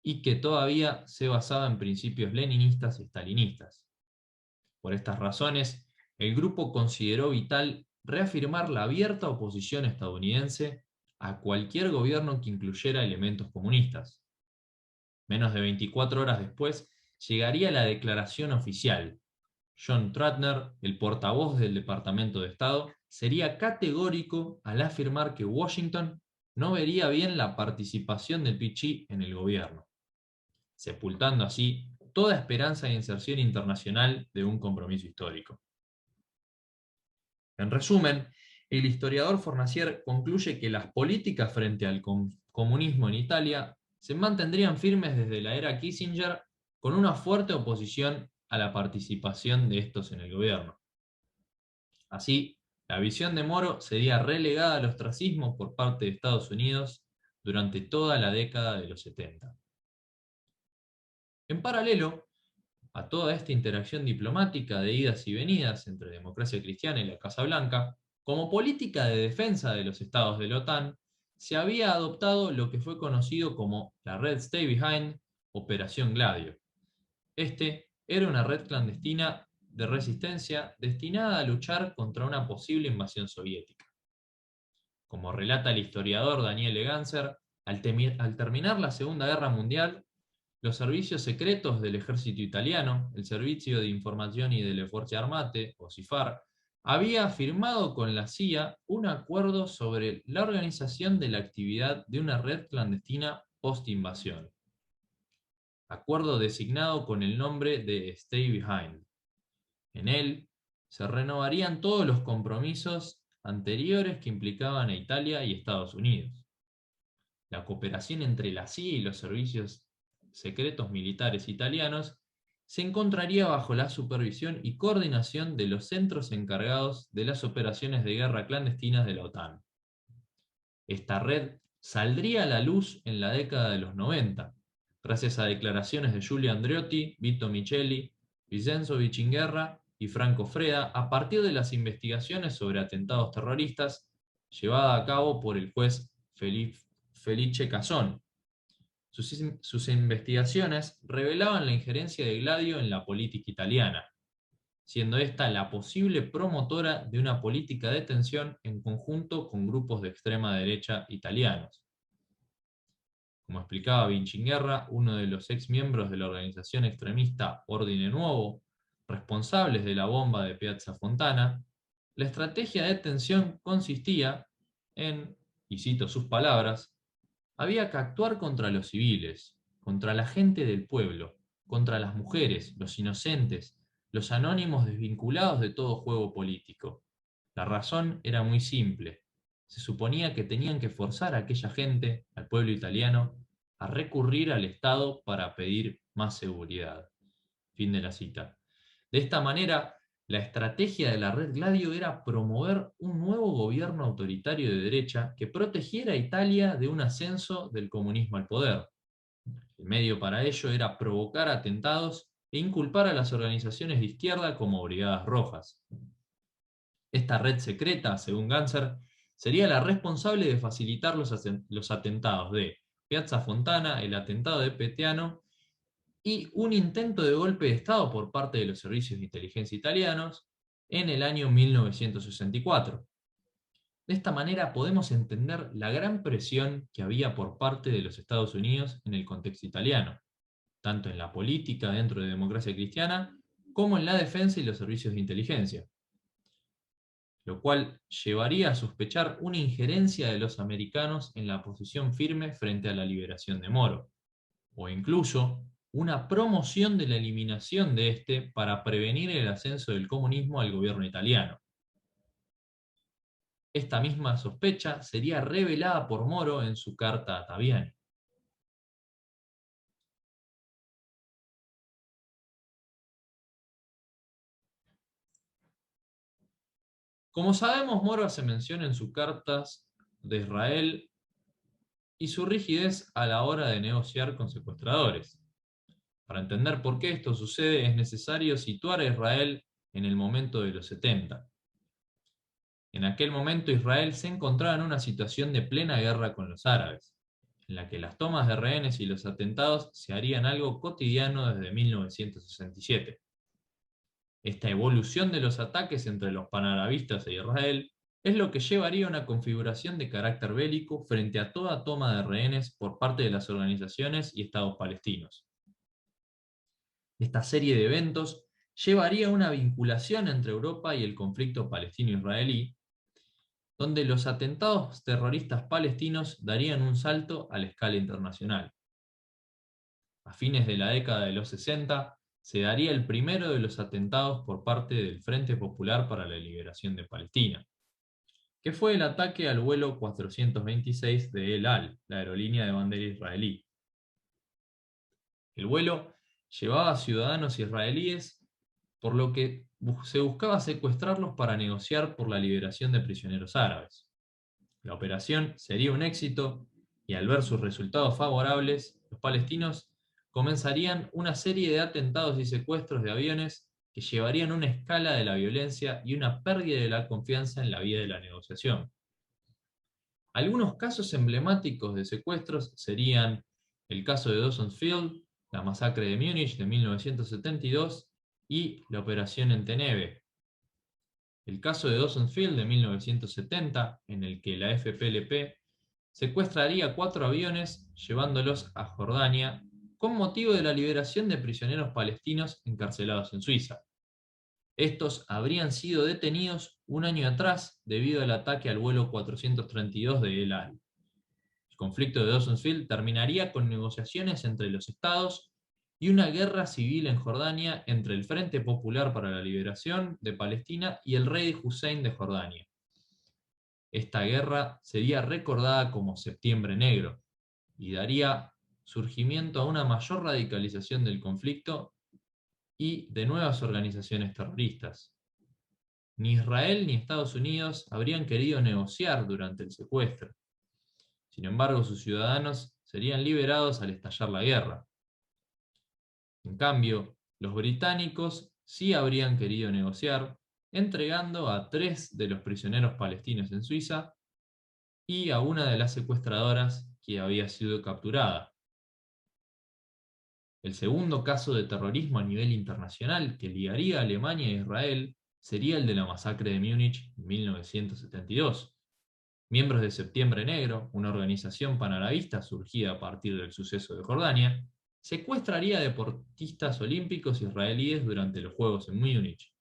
y que todavía se basaba en principios leninistas y stalinistas. Por estas razones, el grupo consideró vital reafirmar la abierta oposición estadounidense a cualquier gobierno que incluyera elementos comunistas. Menos de 24 horas después, llegaría la declaración oficial. John Ratner, el portavoz del Departamento de Estado, sería categórico al afirmar que Washington no vería bien la participación del PCI en el gobierno, sepultando así toda esperanza de inserción internacional de un compromiso histórico. En resumen, el historiador Fornacier concluye que las políticas frente al comunismo en Italia se mantendrían firmes desde la era Kissinger, con una fuerte oposición a la participación de estos en el gobierno. Así, la visión de Moro sería relegada al ostracismo por parte de Estados Unidos durante toda la década de los 70. En paralelo a toda esta interacción diplomática de idas y venidas entre Democracia Cristiana y la Casa Blanca, como política de defensa de los estados de la OTAN, se había adoptado lo que fue conocido como la Red Stay Behind, Operación Gladio. Este era una red clandestina de resistencia destinada a luchar contra una posible invasión soviética. Como relata el historiador Daniel Ganser, al terminar la Segunda Guerra Mundial, los servicios secretos del ejército italiano, el Servizio di Informazioni delle Forze Armate, o SIFAR, había firmado con la CIA un acuerdo sobre la organización de la actividad de una red clandestina post-invasión. Acuerdo designado con el nombre de Stay Behind. En él se renovarían todos los compromisos anteriores que implicaban a Italia y Estados Unidos. La cooperación entre la CIA y los servicios secretos militares italianos se encontraría bajo la supervisión y coordinación de los centros encargados de las operaciones de guerra clandestinas de la OTAN, Esta red saldría a la luz en la década de los 90, gracias a declaraciones de Giulio Andreotti, Vito Micheli, Vincenzo Vichinguerra y Franco Freda, a partir de las investigaciones sobre atentados terroristas llevadas a cabo por el juez Felice Casson. Sus investigaciones revelaban la injerencia de Gladio en la política italiana, siendo esta la posible promotora de una política de tensión en conjunto con grupos de extrema derecha italianos. Como explicaba Vichinguerra, uno de los ex miembros de la organización extremista Ordine Nuovo, responsables de la bomba de Piazza Fontana, la estrategia de tensión consistía en, y cito sus palabras, había que actuar contra los civiles, contra la gente del pueblo, contra las mujeres, los inocentes, los anónimos desvinculados de todo juego político. La razón era muy simple. Se suponía que tenían que forzar a aquella gente, al pueblo italiano, a recurrir al Estado para pedir más seguridad. Fin de la cita. De esta manera, la estrategia de la Red Gladio era promover un nuevo gobierno autoritario de derecha que protegiera a Italia de un ascenso del comunismo al poder. El medio para ello era provocar atentados e inculpar a las organizaciones de izquierda como Brigadas Rojas. Esta red secreta, según Ganser, sería la responsable de facilitar los atentados de Piazza Fontana, el atentado de Peteano y un intento de golpe de Estado por parte de los servicios de inteligencia italianos en el año 1964. De esta manera podemos entender la gran presión que había por parte de los Estados Unidos en el contexto italiano, tanto en la política dentro de Democracia Cristiana como en la defensa y los servicios de inteligencia, lo cual llevaría a sospechar una injerencia de los americanos en la posición firme frente a la liberación de Moro, o incluso una promoción de la eliminación de este para prevenir el ascenso del comunismo al gobierno italiano. Esta misma sospecha sería revelada por Moro en su carta a Taviani. Como sabemos, Moro hace mención en sus cartas de Israel y su rigidez a la hora de negociar con secuestradores. Para entender por qué esto sucede es necesario situar a Israel en el momento de los 70. En aquel momento Israel se encontraba en una situación de plena guerra con los árabes, en la que las tomas de rehenes y los atentados se harían algo cotidiano desde 1967. Esta evolución de los ataques entre los panarabistas e Israel es lo que llevaría a una configuración de carácter bélico frente a toda toma de rehenes por parte de las organizaciones y estados palestinos. Esta serie de eventos llevaría a una vinculación entre Europa y el conflicto palestino-israelí, donde los atentados terroristas palestinos darían un salto a la escala internacional. A fines de la década de los 60, se daría el primero de los atentados por parte del Frente Popular para la Liberación de Palestina, que fue el ataque al vuelo 426 de El Al, la aerolínea de bandera israelí. El vuelo llevaba a ciudadanos israelíes, por lo que se buscaba secuestrarlos para negociar por la liberación de prisioneros árabes. La operación sería un éxito y al ver sus resultados favorables, los palestinos comenzarían una serie de atentados y secuestros de aviones que llevarían una escala de la violencia y una pérdida de la confianza en la vía de la negociación. Algunos casos emblemáticos de secuestros serían el caso de Dawson's Field, la masacre de Múnich de 1972 y la operación Entebbe. El caso de Dawson's Field de 1970, en el que la FPLP secuestraría 4 aviones llevándolos a Jordania con motivo de la liberación de prisioneros palestinos encarcelados en Suiza. Estos habrían sido detenidos un año atrás debido al ataque al vuelo 432 de El Al. El conflicto de Dawson's Field terminaría con negociaciones entre los estados y una guerra civil en Jordania entre el Frente Popular para la Liberación de Palestina y el rey Hussein de Jordania. Esta guerra sería recordada como Septiembre Negro y daría surgimiento a una mayor radicalización del conflicto y de nuevas organizaciones terroristas. Ni Israel ni Estados Unidos habrían querido negociar durante el secuestro. Sin embargo, sus ciudadanos serían liberados al estallar la guerra. En cambio, los británicos sí habrían querido negociar, entregando a 3 de los prisioneros palestinos en Suiza y a una de las secuestradoras que había sido capturada. El segundo caso de terrorismo a nivel internacional que ligaría a Alemania e Israel sería el de la masacre de Múnich en 1972. Miembros de Septiembre Negro, una organización panarabista surgida a partir del suceso de Jordania, secuestraría a deportistas olímpicos israelíes durante los Juegos en Múnich.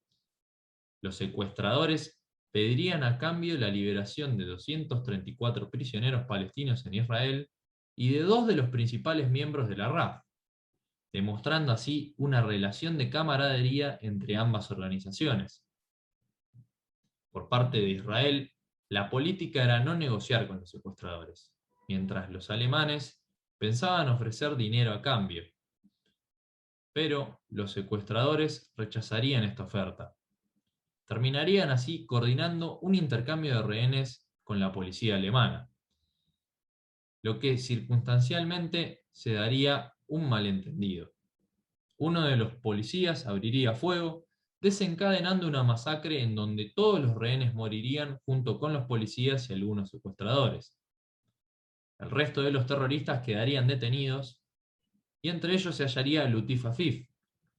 Los secuestradores pedirían a cambio la liberación de 234 prisioneros palestinos en Israel y de 2 de los principales miembros de la RAF, demostrando así una relación de camaradería entre ambas organizaciones. Por parte de Israel, la política era no negociar con los secuestradores, mientras los alemanes pensaban ofrecer dinero a cambio. Pero los secuestradores rechazarían esta oferta. Terminarían así coordinando un intercambio de rehenes con la policía alemana, lo que circunstancialmente se daría un malentendido. Uno de los policías abriría fuego, desencadenando una masacre en donde todos los rehenes morirían junto con los policías y algunos secuestradores. El resto de los terroristas quedarían detenidos y entre ellos se hallaría Lutif Afif,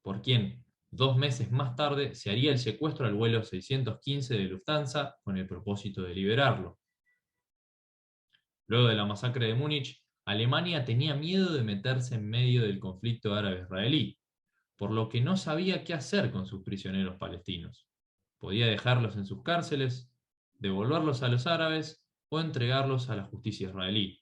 por quien 2 meses más tarde se haría el secuestro al vuelo 615 de Lufthansa con el propósito de liberarlo. Luego de la masacre de Múnich, Alemania tenía miedo de meterse en medio del conflicto árabe-israelí, por lo que no sabía qué hacer con sus prisioneros palestinos. Podía dejarlos en sus cárceles, devolverlos a los árabes o entregarlos a la justicia israelí.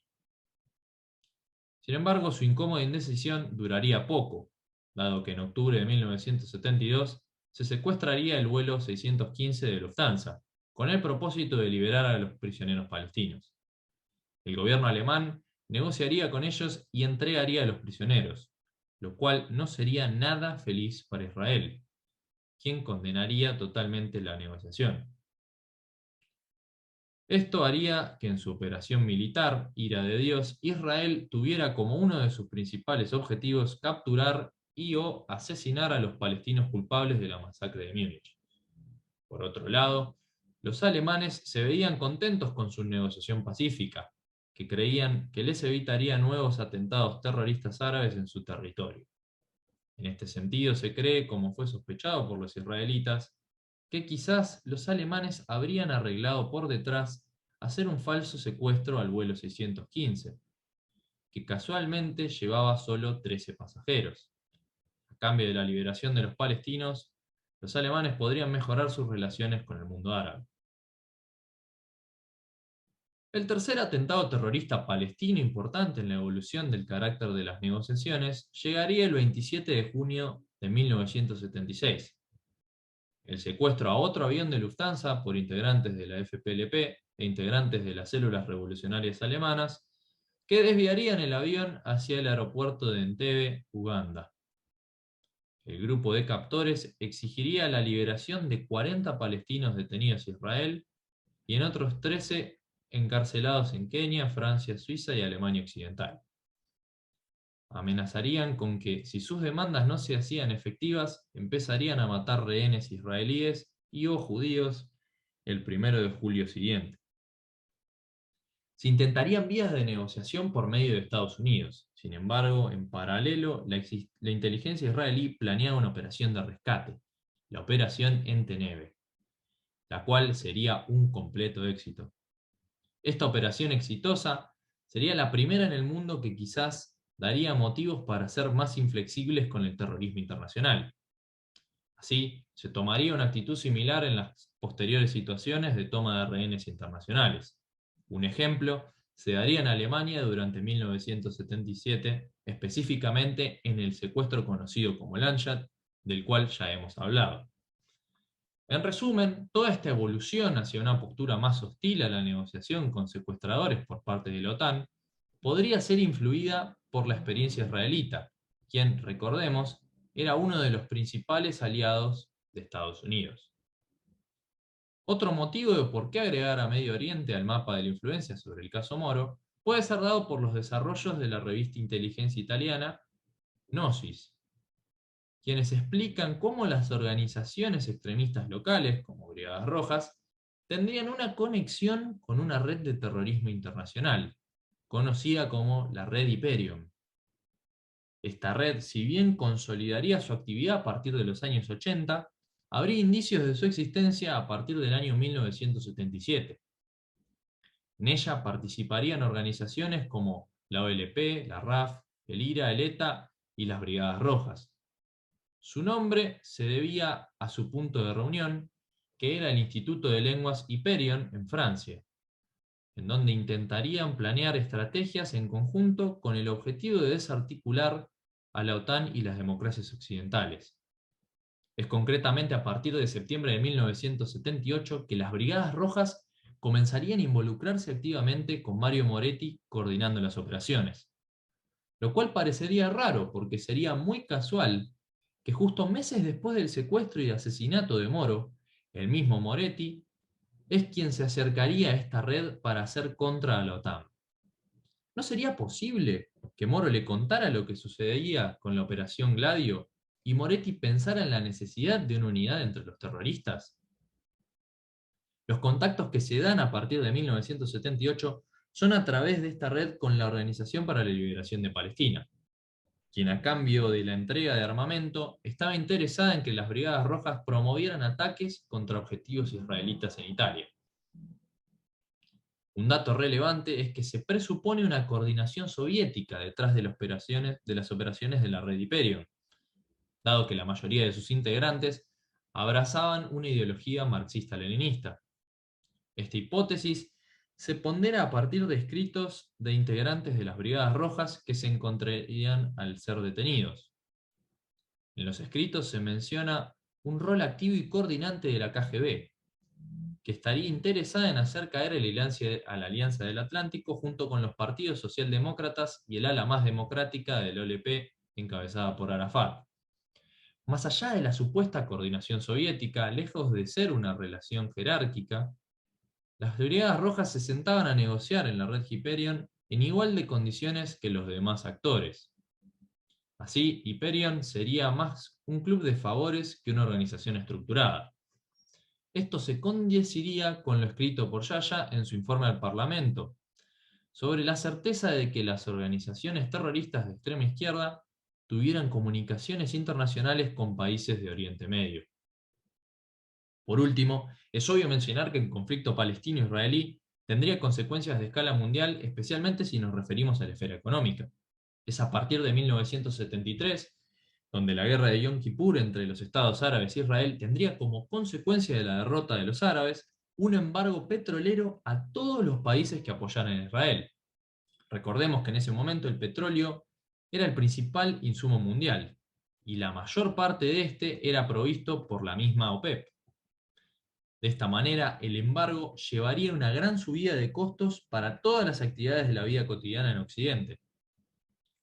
Sin embargo, su incómoda indecisión duraría poco, dado que en octubre de 1972 se secuestraría el vuelo 615 de Lufthansa, con el propósito de liberar a los prisioneros palestinos. El gobierno alemán negociaría con ellos y entregaría a los prisioneros, lo cual no sería nada feliz para Israel, quien condenaría totalmente la negociación. Esto haría que en su operación militar, Ira de Dios, Israel tuviera como uno de sus principales objetivos capturar y o asesinar a los palestinos culpables de la masacre de Múnich. Por otro lado, los alemanes se veían contentos con su negociación pacífica, que creían que les evitaría nuevos atentados terroristas árabes en su territorio. En este sentido, se cree, como fue sospechado por los israelitas, que quizás los alemanes habrían arreglado por detrás hacer un falso secuestro al vuelo 615, que casualmente llevaba solo 13 pasajeros. A cambio de la liberación de los palestinos, los alemanes podrían mejorar sus relaciones con el mundo árabe. El tercer atentado terrorista palestino importante en la evolución del carácter de las negociaciones llegaría el 27 de junio de 1976. El secuestro a otro avión de Lufthansa por integrantes de la FPLP e integrantes de las células revolucionarias alemanas que desviarían el avión hacia el aeropuerto de Entebbe, Uganda. El grupo de captores exigiría la liberación de 40 palestinos detenidos en Israel y en otros 13 encarcelados en Kenia, Francia, Suiza y Alemania Occidental. Amenazarían con que, si sus demandas no se hacían efectivas, empezarían a matar rehenes israelíes y o judíos el 1 de julio siguiente. Se intentarían vías de negociación por medio de Estados Unidos. Sin embargo, en paralelo, la inteligencia israelí planeaba una operación de rescate, la Operación Entebbe, la cual sería un completo éxito. Esta operación exitosa sería la primera en el mundo que quizás daría motivos para ser más inflexibles con el terrorismo internacional. Así, se tomaría una actitud similar en las posteriores situaciones de toma de rehenes internacionales. Un ejemplo se daría en Alemania durante 1977, específicamente en el secuestro conocido como Landshut, del cual ya hemos hablado. En resumen, toda esta evolución hacia una postura más hostil a la negociación con secuestradores por parte de la OTAN podría ser influida por la experiencia israelita, quien, recordemos, era uno de los principales aliados de Estados Unidos. Otro motivo de por qué agregar a Medio Oriente al mapa de la influencia sobre el caso Moro puede ser dado por los desarrollos de la revista inteligencia italiana Gnosis, quienes explican cómo las organizaciones extremistas locales, como Brigadas Rojas, tendrían una conexión con una red de terrorismo internacional, conocida como la Red Hyperion. Esta red, si bien consolidaría su actividad a partir de los años 80, habría indicios de su existencia a partir del año 1977. En ella participarían organizaciones como la OLP, la RAF, el IRA, el ETA y las Brigadas Rojas. Su nombre se debía a su punto de reunión, que era el Instituto de Lenguas Hyperion en Francia, en donde intentarían planear estrategias en conjunto con el objetivo de desarticular a la OTAN y las democracias occidentales. Es concretamente a partir de septiembre de 1978 que las Brigadas Rojas comenzarían a involucrarse activamente con Mario Moretti coordinando las operaciones. Lo cual parecería raro porque sería muy casual que justo meses después del secuestro y asesinato de Moro, el mismo Moretti es quien se acercaría a esta red para hacer contra a la OTAN. ¿No sería posible que Moro le contara lo que sucedía con la Operación Gladio y Moretti pensara en la necesidad de una unidad entre los terroristas? Los contactos que se dan a partir de 1978 son a través de esta red con la Organización para la Liberación de Palestina, quien a cambio de la entrega de armamento estaba interesada en que las Brigadas Rojas promovieran ataques contra objetivos israelitas en Italia. Un dato relevante es que se presupone una coordinación soviética detrás de las operaciones de la Red Hyperion, dado que la mayoría de sus integrantes abrazaban una ideología marxista-leninista. Esta hipótesis se pondera a partir de escritos de integrantes de las Brigadas Rojas que se encontrarían al ser detenidos. En los escritos se menciona un rol activo y coordinante de la KGB, que estaría interesada en hacer caer a la Alianza del Atlántico junto con los partidos socialdemócratas y el ala más democrática del OLP encabezada por Arafat. Más allá de la supuesta coordinación soviética, lejos de ser una relación jerárquica, las Brigadas Rojas se sentaban a negociar en la red Hyperion en igual de condiciones que los demás actores. Así, Hyperion sería más un club de favores que una organización estructurada. Esto se coincidiría con lo escrito por Yaya en su informe al Parlamento, sobre la certeza de que las organizaciones terroristas de extrema izquierda tuvieran comunicaciones internacionales con países de Oriente Medio. Por último, es obvio mencionar que el conflicto palestino-israelí tendría consecuencias de escala mundial, especialmente si nos referimos a la esfera económica. Es a partir de 1973 donde la guerra de Yom Kippur entre los estados árabes e Israel tendría como consecuencia de la derrota de los árabes un embargo petrolero a todos los países que apoyaran a Israel. Recordemos que en ese momento el petróleo era el principal insumo mundial y la mayor parte de este era provisto por la misma OPEP. De esta manera, el embargo llevaría a una gran subida de costos para todas las actividades de la vida cotidiana en Occidente.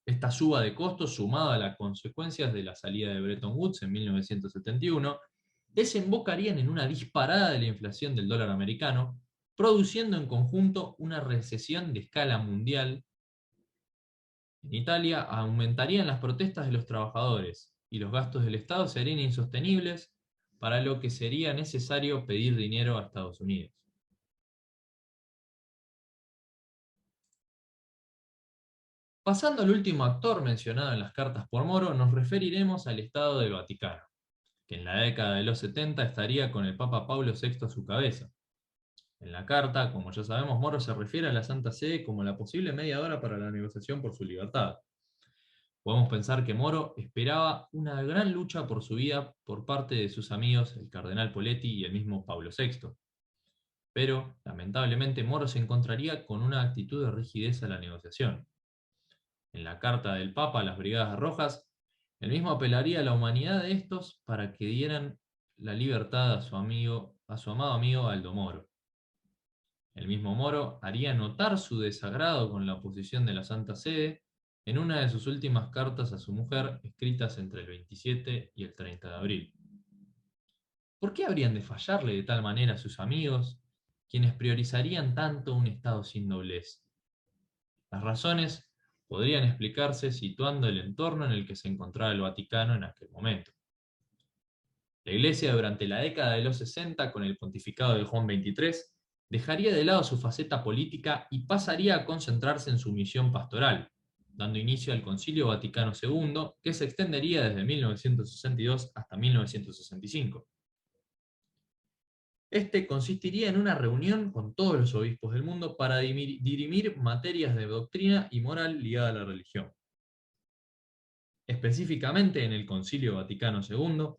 Esta suba de costos, sumada a las consecuencias de la salida de Bretton Woods en 1971, desembocarían en una disparada de la inflación del dólar americano, produciendo en conjunto una recesión de escala mundial. En Italia aumentarían las protestas de los trabajadores y los gastos del Estado serían insostenibles, para lo que sería necesario pedir dinero a Estados Unidos. Pasando al último actor mencionado en las cartas por Moro, nos referiremos al Estado del Vaticano, que en la década de los 70 estaría con el Papa Pablo VI a su cabeza. En la carta, como ya sabemos, Moro se refiere a la Santa Sede como la posible mediadora para la negociación por su libertad. Podemos pensar que Moro esperaba una gran lucha por su vida por parte de sus amigos, el cardenal Poletti y el mismo Pablo VI. Pero, lamentablemente, Moro se encontraría con una actitud de rigidez a la negociación. En la carta del Papa a las Brigadas Rojas, el mismo apelaría a la humanidad de estos para que dieran la libertad a su amado amigo Aldo Moro. El mismo Moro haría notar su desagrado con la oposición de la Santa Sede en una de sus últimas cartas a su mujer, escritas entre el 27 y el 30 de abril. ¿Por qué habrían de fallarle de tal manera a sus amigos, quienes priorizarían tanto un Estado sin doblez? Las razones podrían explicarse situando el entorno en el que se encontraba el Vaticano en aquel momento. La Iglesia durante la década de los 60, con el pontificado de Juan XXIII, dejaría de lado su faceta política y pasaría a concentrarse en su misión pastoral, dando inicio al Concilio Vaticano II, que se extendería desde 1962 hasta 1965. Este consistiría en una reunión con todos los obispos del mundo para dirimir materias de doctrina y moral ligadas a la religión. Específicamente en el Concilio Vaticano II,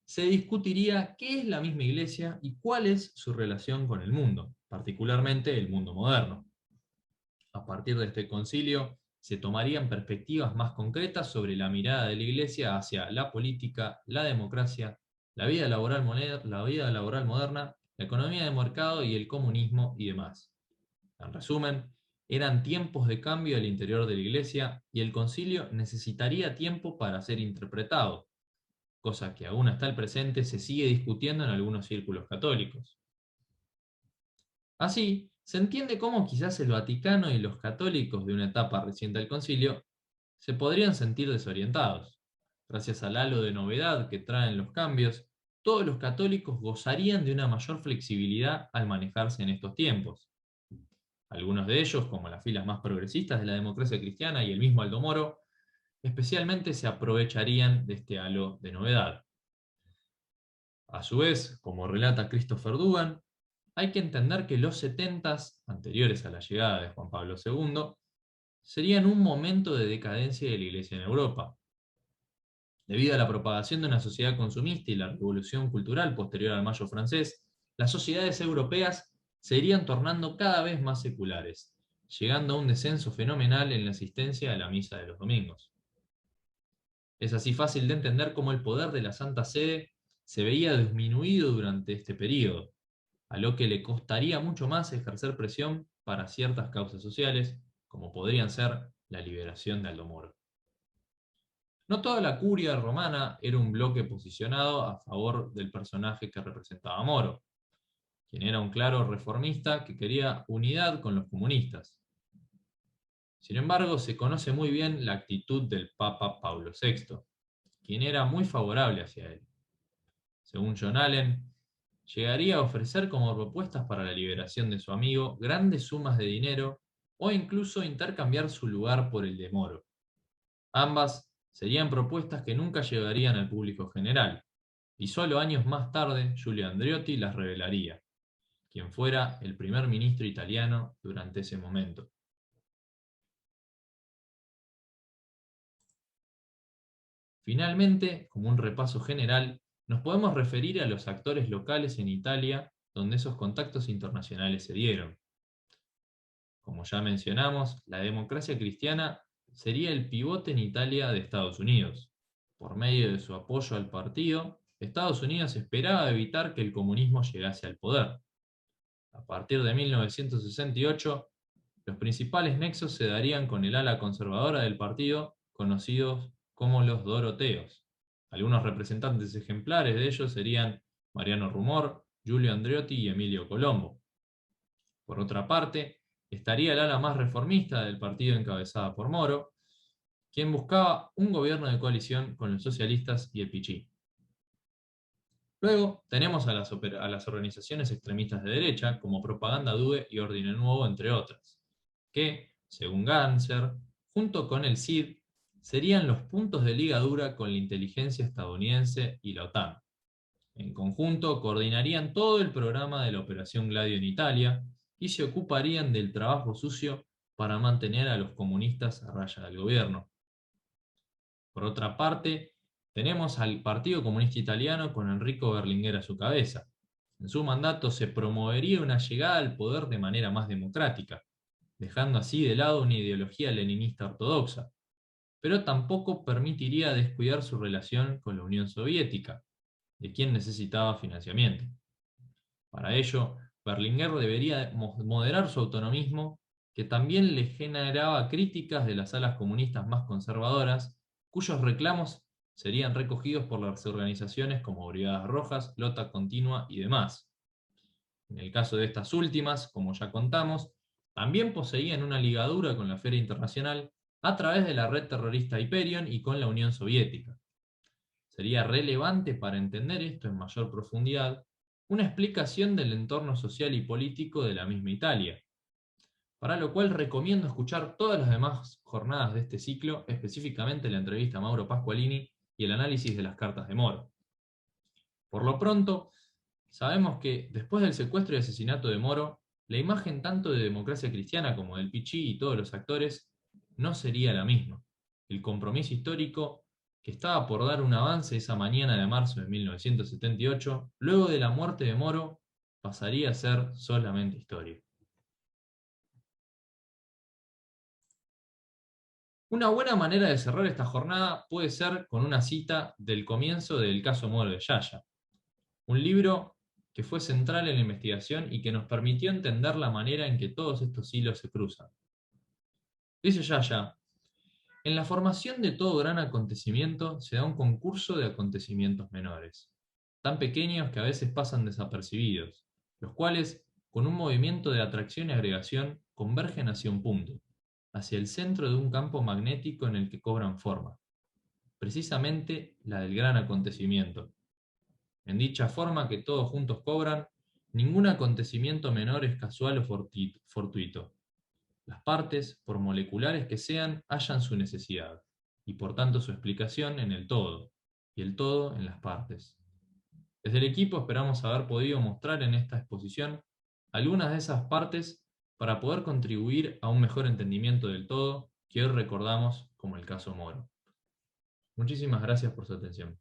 se discutiría qué es la misma Iglesia y cuál es su relación con el mundo, particularmente el mundo moderno. A partir de este concilio, se tomarían perspectivas más concretas sobre la mirada de la Iglesia hacia la política, la democracia, la vida laboral moderna, la economía de mercado y el comunismo y demás. En resumen, eran tiempos de cambio al interior de la Iglesia y el concilio necesitaría tiempo para ser interpretado, cosa que aún hasta el presente se sigue discutiendo en algunos círculos católicos. Así, se entiende cómo quizás el Vaticano y los católicos de una etapa reciente del concilio se podrían sentir desorientados. Gracias al halo de novedad que traen los cambios, todos los católicos gozarían de una mayor flexibilidad al manejarse en estos tiempos. Algunos de ellos, como las filas más progresistas de la democracia cristiana y el mismo Aldo Moro, especialmente se aprovecharían de este halo de novedad. A su vez, como relata Christopher Dugan, hay que entender que los 70s, anteriores a la llegada de Juan Pablo II, serían un momento de decadencia de la Iglesia en Europa. Debido a la propagación de una sociedad consumista y la revolución cultural posterior al Mayo francés, las sociedades europeas se irían tornando cada vez más seculares, llegando a un descenso fenomenal en la asistencia a la misa de los domingos. Es así fácil de entender cómo el poder de la Santa Sede se veía disminuido durante este periodo, a lo que le costaría mucho más ejercer presión para ciertas causas sociales, como podrían ser la liberación de Aldo Moro. No toda la curia romana era un bloque posicionado a favor del personaje que representaba a Moro, quien era un claro reformista que quería unidad con los comunistas. Sin embargo, se conoce muy bien la actitud del Papa Pablo VI, quien era muy favorable hacia él. Según John Allen, llegaría a ofrecer como propuestas para la liberación de su amigo grandes sumas de dinero o incluso intercambiar su lugar por el de Moro. Ambas serían propuestas que nunca llegarían al público general, y solo años más tarde Giulio Andreotti las revelaría, quien fuera el primer ministro italiano durante ese momento. Finalmente, como un repaso general, nos podemos referir a los actores locales en Italia donde esos contactos internacionales se dieron. Como ya mencionamos, la democracia cristiana sería el pivote en Italia de Estados Unidos. Por medio de su apoyo al partido, Estados Unidos esperaba evitar que el comunismo llegase al poder. A partir de 1968, los principales nexos se darían con el ala conservadora del partido, conocidos como los Doroteos. Algunos representantes ejemplares de ellos serían Mariano Rumor, Giulio Andreotti y Emilio Colombo. Por otra parte, estaría el ala más reformista del partido encabezada por Moro, quien buscaba un gobierno de coalición con los socialistas y el PCI. Luego tenemos a las organizaciones extremistas de derecha, como Propaganda Due y Ordine Nuevo, entre otras, que, según Ganser, junto con el CID, serían los puntos de ligadura con la inteligencia estadounidense y la OTAN. En conjunto, coordinarían todo el programa de la Operación Gladio en Italia y se ocuparían del trabajo sucio para mantener a los comunistas a raya del gobierno. Por otra parte, tenemos al Partido Comunista Italiano con Enrico Berlinguer a su cabeza. En su mandato se promovería una llegada al poder de manera más democrática, dejando así de lado una ideología leninista ortodoxa, pero tampoco permitiría descuidar su relación con la Unión Soviética, de quien necesitaba financiamiento. Para ello, Berlinguer debería moderar su autonomismo, que también le generaba críticas de las alas comunistas más conservadoras, cuyos reclamos serían recogidos por las organizaciones como Brigadas Rojas, Lota Continua y demás. En el caso de estas últimas, como ya contamos, También poseían una ligadura con la esfera internacional a través de la red terrorista Hyperion y con la Unión Soviética. Sería relevante para entender esto en mayor profundidad una explicación del entorno social y político de la misma Italia, para lo cual recomiendo escuchar todas las demás jornadas de este ciclo, específicamente la entrevista a Mauro Pasqualini y el análisis de las cartas de Moro. Por lo pronto, sabemos que después del secuestro y asesinato de Moro, la imagen tanto de Democracia Cristiana como del Pichí y todos los actores no sería la misma. El compromiso histórico que estaba por dar un avance esa mañana de marzo de 1978, luego de la muerte de Moro, pasaría a ser solamente historia. Una buena manera de cerrar esta jornada puede ser con una cita del comienzo del caso Moro de Yaya, un libro que fue central en la investigación y que nos permitió entender la manera en que todos estos hilos se cruzan. Dice Yaya: en la formación de todo gran acontecimiento se da un concurso de acontecimientos menores, tan pequeños que a veces pasan desapercibidos, los cuales, con un movimiento de atracción y agregación, convergen hacia un punto, hacia el centro de un campo magnético en el que cobran forma, precisamente la del gran acontecimiento. En dicha forma que todos juntos cobran, ningún acontecimiento menor es casual o fortuito. Las partes, por moleculares que sean, hallan su necesidad, y por tanto su explicación en el todo, y el todo en las partes. Desde el equipo esperamos haber podido mostrar en esta exposición algunas de esas partes para poder contribuir a un mejor entendimiento del todo que hoy recordamos como el caso Moro. Muchísimas gracias por su atención.